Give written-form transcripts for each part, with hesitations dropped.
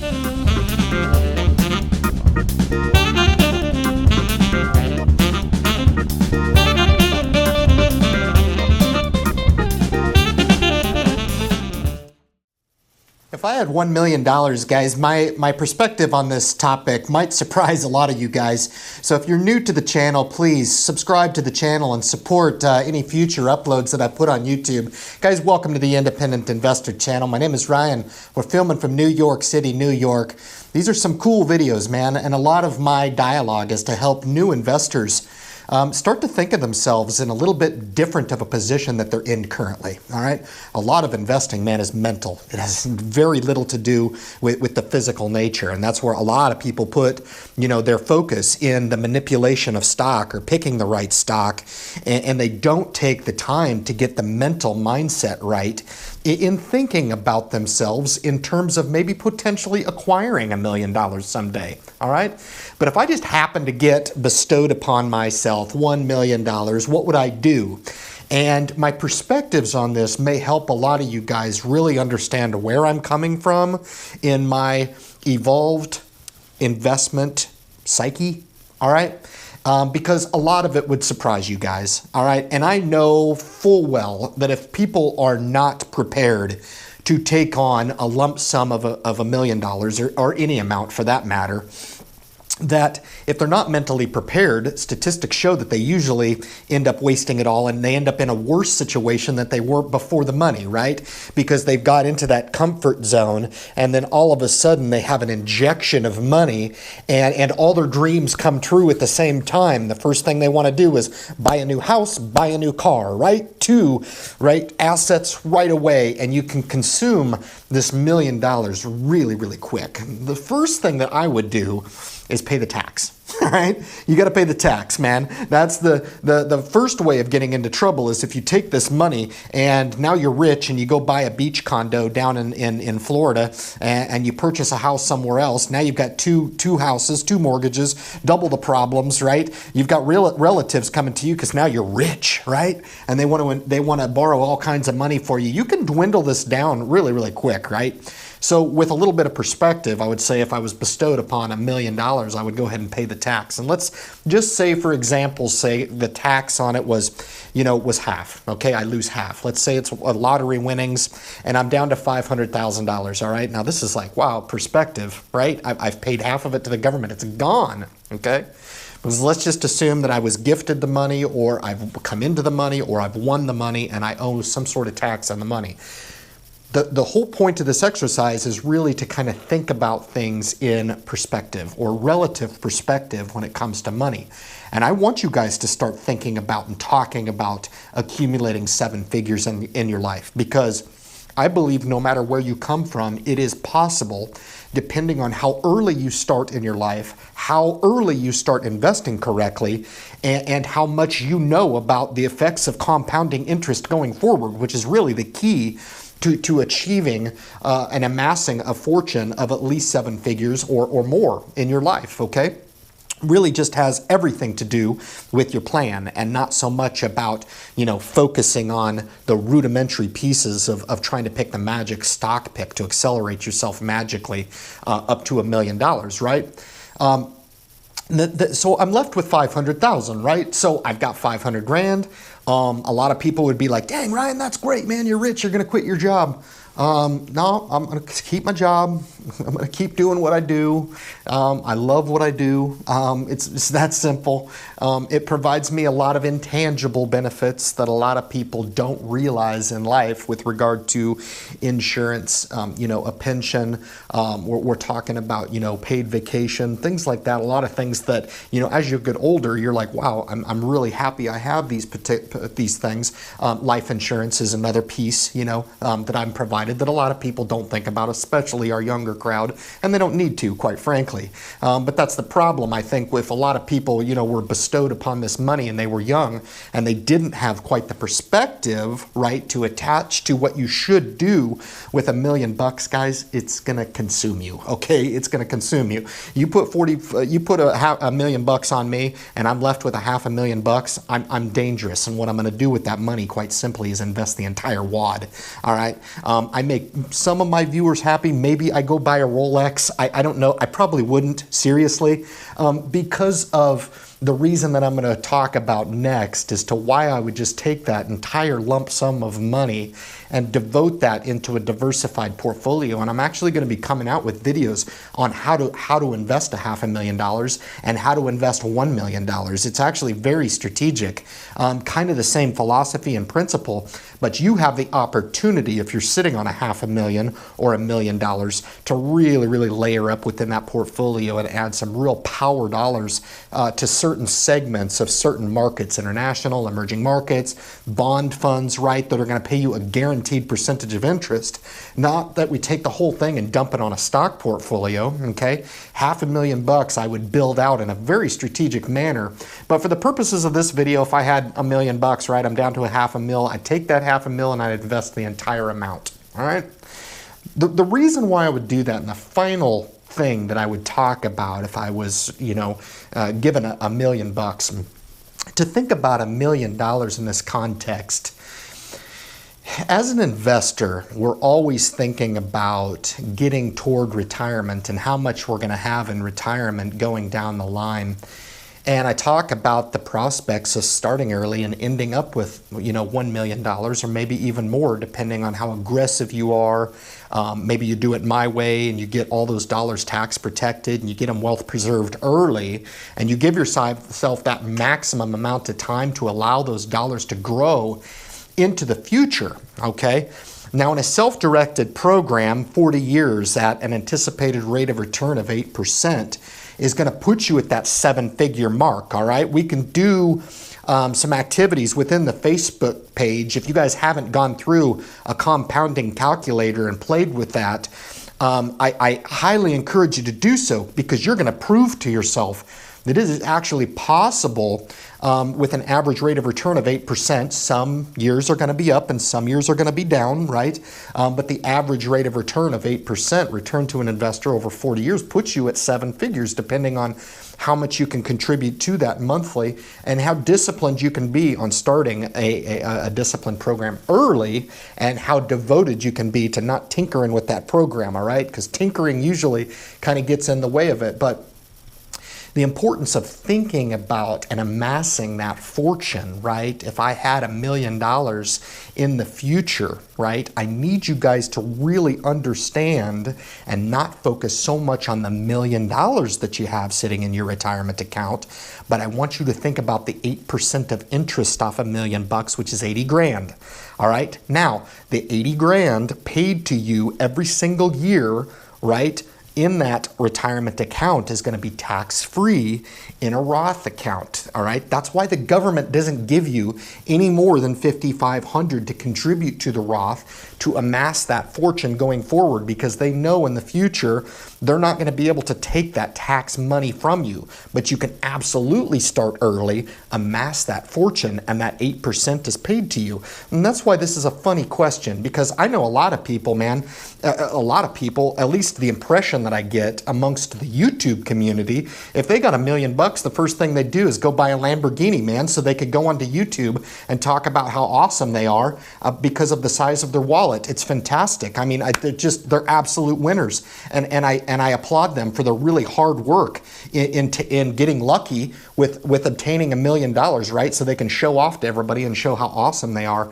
If I had $1 million, guys, my perspective on this topic might surprise a lot of you guys. So if you're new to the channel, please subscribe to the channel and support any future uploads that I put on YouTube. Guys, welcome to the Independent Investor channel. My name is Ryan. We're filming from New York City, New York. These are some cool videos, man, and a lot of my dialogue is to help new investors start to think of themselves in a little bit different of a position that they're in currently, all right? A lot of investing, man, is mental. It has very little to do with the physical nature, and that's where a lot of people put, their focus in the manipulation of stock or picking the right stock, and they don't take the time to get the mental mindset right in thinking about themselves in terms of maybe potentially acquiring $1 million someday, all right? But if I just happen to get bestowed upon myself $1 million, what would I do? And my perspectives on this may help a lot of you guys really understand where I'm coming from in my evolved investment psyche, all right? Because a lot of it would surprise you guys, all right? And I know full well that if people are not prepared to take on a lump sum of $1 million or any amount for that matter, that if they're not mentally prepared, statistics show that they usually end up wasting it all and they end up in a worse situation than they were before the money, right? Because they've got into that comfort zone and then all of a sudden they have an injection of money and all their dreams come true at the same time. The first thing they want to do is buy a new house, buy a new car, right? Assets right away, and you can consume this $1 million really, really quick. The first thing that I would do is pay the tax, all right? You got to pay the tax, man. That's the first way of getting into trouble is if you take this money and now you're rich and you go buy a beach condo down in Florida and you purchase a house somewhere else. Now you've got two houses, 2 mortgages, double the problems, right? You've got relatives coming to you because now you're rich, right? And they want to borrow all kinds of money for you. You can dwindle this down really, really quick, right? So with a little bit of perspective, I would say if I was bestowed upon $1 million, I would go ahead and pay the tax. And let's just say, for example, say the tax on it was half. Okay, I lose half. Let's say it's a lottery winnings and I'm down to $500,000, all right? Now this is like, wow, perspective, right? I've paid half of it to the government. It's gone, okay? Because let's just assume that I was gifted the money or I've come into the money or I've won the money and I owe some sort of tax on the money. The whole point of this exercise is really to kind of think about things in perspective or relative perspective when it comes to money. And I want you guys to start thinking about and talking about accumulating 7 figures in your life, because I believe no matter where you come from, it is possible, depending on how early you start in your life, how early you start investing correctly, and how much you know about the effects of compounding interest going forward, which is really the key to achieving and amassing a fortune of at least 7 figures or more in your life, okay? Really just has everything to do with your plan and not so much about, focusing on the rudimentary pieces of trying to pick the magic stock pick to accelerate yourself magically up to $1 million, right? So I'm left with 500,000, right? So I've got 500 grand. A lot of people would be like, dang, Ryan, that's great, man. You're rich. You're going to quit your job. No, I'm going to keep my job. I'm going to keep doing what I do. I love what I do. It's that simple. It provides me a lot of intangible benefits that a lot of people don't realize in life with regard to insurance, a pension. We're talking about, paid vacation, things like that. A lot of things that, as you get older, you're like, wow, I'm really happy I have these things. Life insurance is another piece, that I'm provided that a lot of people don't think about, especially our younger crowd, and they don't need to, quite frankly. But that's the problem, I think, with a lot of people, were bestowed upon this money and they were young and they didn't have quite the perspective, right, to attach to what you should do with $1 million, guys. It's gonna consume you, okay? It's gonna consume you. You put $1 million on me and I'm left with $500,000, I'm dangerous, and what I'm gonna do with that money, quite simply, is invest the entire wad, all right? I make some of my viewers happy. Maybe I go buy a Rolex. I don't know. I probably wouldn't, seriously, because of the reason that I'm going to talk about next as to why I would just take that entire lump sum of money and devote that into a diversified portfolio. And I'm actually going to be coming out with videos on how to invest $500,000 and how to invest $1 million. It's actually very strategic, kind of the same philosophy and principle, but you have the opportunity, if you're sitting on $500,000 or $1 million, to really, really layer up within that portfolio and add some real power dollars to certain segments of certain markets, international, emerging markets, bond funds, right, that are going to pay you a guaranteed percentage of interest. Not that we take the whole thing and dump it on a stock portfolio, okay? $500,000 I would build out in a very strategic manner. But for the purposes of this video, if I had $1 million, right, I'm down to $500,000, I'd take that $500,000 and I'd invest the entire amount, all right? The reason why I would do that, and the final thing that I would talk about if I was, given $1 million, to think about $1 million in this context. As an investor, we're always thinking about getting toward retirement and how much we're going to have in retirement going down the line. And I talk about the prospects of starting early and ending up with, $1 million or maybe even more, depending on how aggressive you are. Maybe you do it my way and you get all those dollars tax protected and you get them wealth preserved early, and you give yourself that maximum amount of time to allow those dollars to grow into the future, okay? Now, in a self-directed program, 40 years at an anticipated rate of return of 8% is going to put you at that 7-figure mark, all right? We can do some activities within the Facebook page. If you guys haven't gone through a compounding calculator and played with that, I highly encourage you to do so, because you're going to prove to yourself that it is actually possible with an average rate of return of 8%. Some years are going to be up and some years are going to be down, right? But the average rate of return of 8% return to an investor over 40 years puts you at 7 figures, depending on how much you can contribute to that monthly and how disciplined you can be on starting a disciplined program early, and how devoted you can be to not tinkering with that program, all right? Because tinkering usually kind of gets in the way of it. But the importance of thinking about and amassing that fortune, right? If I had $1 million in the future, right? I need you guys to really understand and not focus so much on the $1 million that you have sitting in your retirement account, but I want you to think about the 8% of interest off $1 million, which is 80 grand. All right? Now, the 80 grand paid to you every single year, right, in that retirement account is going to be tax-free in a Roth account, all right? That's why the government doesn't give you any more than $5,500 to contribute to the Roth to amass that fortune going forward, because they know in the future they're not going to be able to take that tax money from you. But you can absolutely start early, amass that fortune, and that 8% is paid to you. And that's why this is a funny question, because I know a lot of people, man, a lot of people, at least the impression that I get amongst the YouTube community, if they got $1 million, the first thing they do is go buy a Lamborghini, man, so they could go onto YouTube and talk about how awesome they are because of the size of their wallet. It's fantastic. I mean, they're absolute winners, and I applaud them for their really hard work in getting lucky with obtaining $1 million, right? So they can show off to everybody and show how awesome they are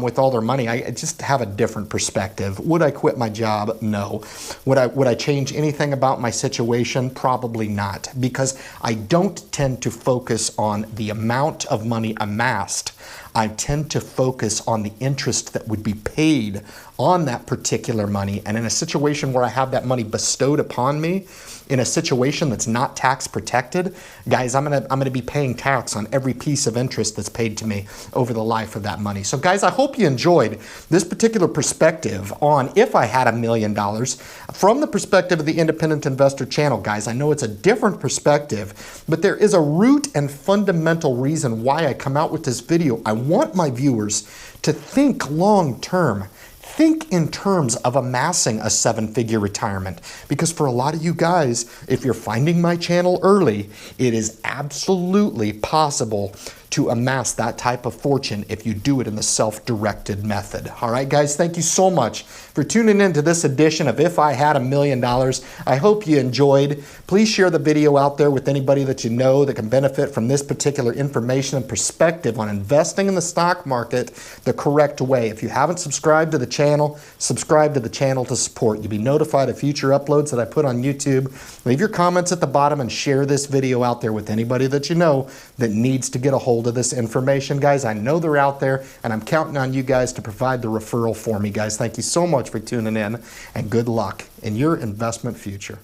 with all their money. I just have a different perspective. Would I quit my job? No. Would I change anything about my situation? Probably not, because I don't tend to focus on the amount of money amassed. I tend to focus on the interest that would be paid on that particular money. And in a situation where I have that money bestowed upon me, in a situation that's not tax protected, guys, I'm gonna be paying tax on every piece of interest that's paid to me over the life of that money. So guys, I hope you enjoyed this particular perspective on if I had $1 million from the perspective of the Independent Investor channel. Guys, I know it's a different perspective, but there is a root and fundamental reason why I come out with this video. I want my viewers to think long term. Think in terms of amassing a 7-figure retirement, because for a lot of you guys, if you're finding my channel early, it is absolutely possible to amass that type of fortune if you do it in the self-directed method. All right, guys, thank you so much for tuning in to this edition of If I Had $1 Million. I hope you enjoyed. Please share the video out there with anybody that you know that can benefit from this particular information and perspective on investing in the stock market the correct way. If you haven't subscribed to the channel, subscribe to the channel to support. You'll be notified of future uploads that I put on YouTube. Leave your comments at the bottom and share this video out there with anybody that you know that needs to get a hold of this information. Guys, I know they're out there, and I'm counting on you guys to provide the referral for me. Guys, thank you so much for tuning in, and good luck in your investment future.